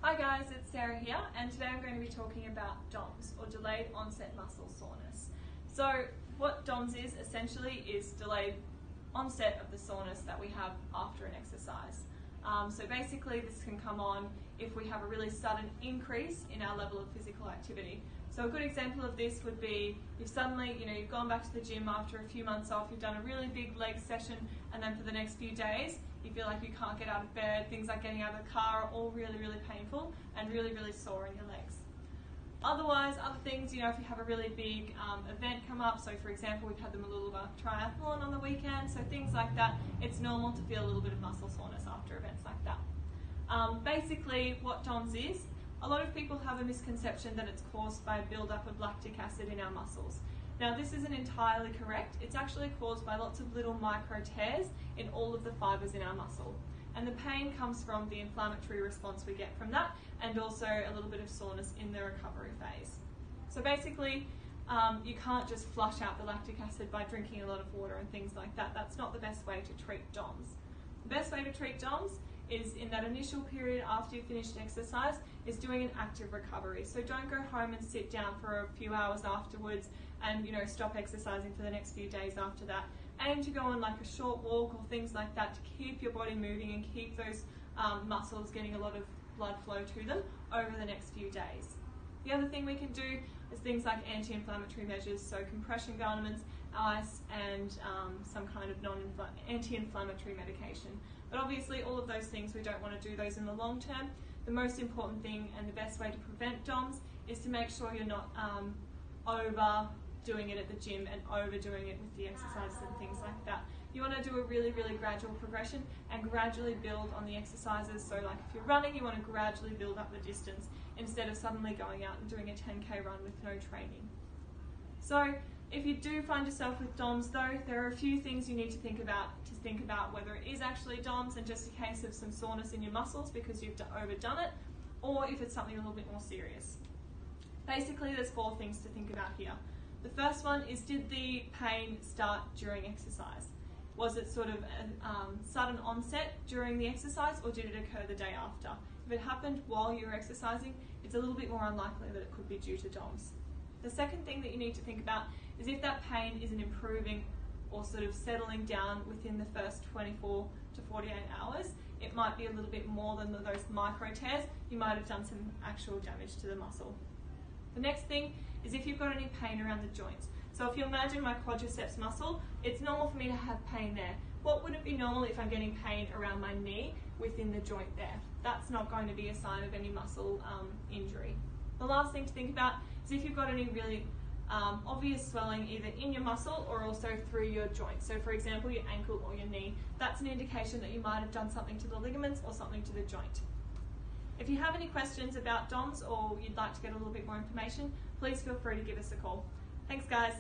Hi guys, it's Sarah here, and today I'm going to be talking about DOMS, or Delayed Onset Muscle Soreness. So what DOMS is essentially is delayed onset of the soreness that we have after an exercise. So basically this can come on if we have a really sudden increase in our level of physical activity. So a good example of this would be if suddenly you've gone back to the gym after a few months off, you've done a really big leg session, and then for the next few days you feel like you can't get out of bed, things like getting out of the car are all really painful and really sore in your legs. Otherwise, other things, if you have a really big event come up, so for example we've had the Mooloolaba Triathlon on the weekend, so things like that, it's normal to feel a little bit of muscle soreness after events like that. Basically what DOMS is, a lot of people have a misconception that it's caused by a build-up of lactic acid in our muscles. Now this isn't entirely correct. It's actually caused by lots of little micro tears in all of the fibres in our muscle. And the pain comes from the inflammatory response we get from that, and also a little bit of soreness in the recovery phase. So basically, you can't just flush out the lactic acid by drinking a lot of water and things like that. That's not the best way to treat DOMS. The best way to treat DOMS is in that initial period after you've finished exercise is doing an active recovery. So don't go home and sit down for a few hours afterwards and stop exercising for the next few days after that. Aim to go on like a short walk or things like that to keep your body moving and keep those muscles getting a lot of blood flow to them over the next few days. The other thing we can do is things like anti-inflammatory measures, so compression garments, ice, and some kind of anti-inflammatory medication. But obviously all of those things, we don't want to do those in the long term. The most important thing and the best way to prevent DOMS is to make sure you're not overdoing it at the gym and overdoing it with the exercises and things like that. You want to do a really gradual progression and gradually build on the exercises. So like if you're running, you want to gradually build up the distance instead of suddenly going out and doing a 10k run with no training. So if you do find yourself with DOMS though, there are a few things you need to think about whether it is actually DOMS and just a case of some soreness in your muscles because you've overdone it, or if it's something a little bit more serious. Basically there's 4 things to think about here. The first one is, did the pain start during exercise? Was it sort of a sudden onset during the exercise, or did it occur the day after? If it happened while you were exercising, it's a little bit more unlikely that it could be due to DOMS. The second thing that you need to think about is if that pain isn't improving or sort of settling down within the first 24 to 48 hours, it might be a little bit more than those micro tears. You might have done some actual damage to the muscle. The next thing is if you've got any pain around the joints. So if you imagine my quadriceps muscle, it's normal for me to have pain there. What wouldn't be normal if I'm getting pain around my knee within the joint there? That's not going to be a sign of any muscle injury. The last thing to think about is if you've got any really obvious swelling either in your muscle or also through your joint. So for example, your ankle or your knee, that's an indication that you might have done something to the ligaments or something to the joint. If you have any questions about DOMS or you'd like to get a little bit more information, please feel free to give us a call. Thanks guys.